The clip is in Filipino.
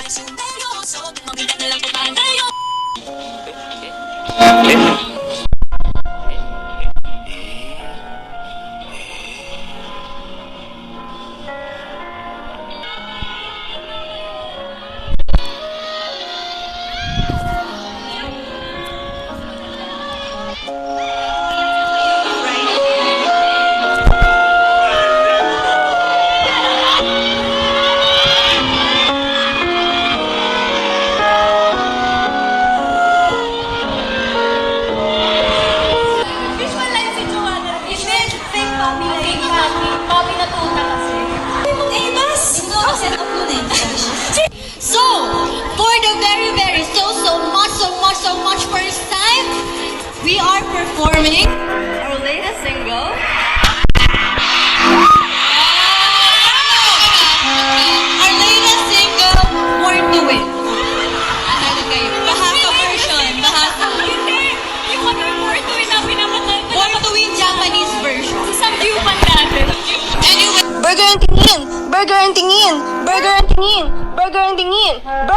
So, for the very so much first time, we are performing our latest single. Our latest single, Born to Win. Ano kayo? Bahasa version. Bahasa. Hindi! Yung ano yung Born to Win na pinapatay. Born to Win Japanese version. Isang view pa natin. Anyway, burger and tingin! Burger and tingin! Burger and tingin! Burger and tingin!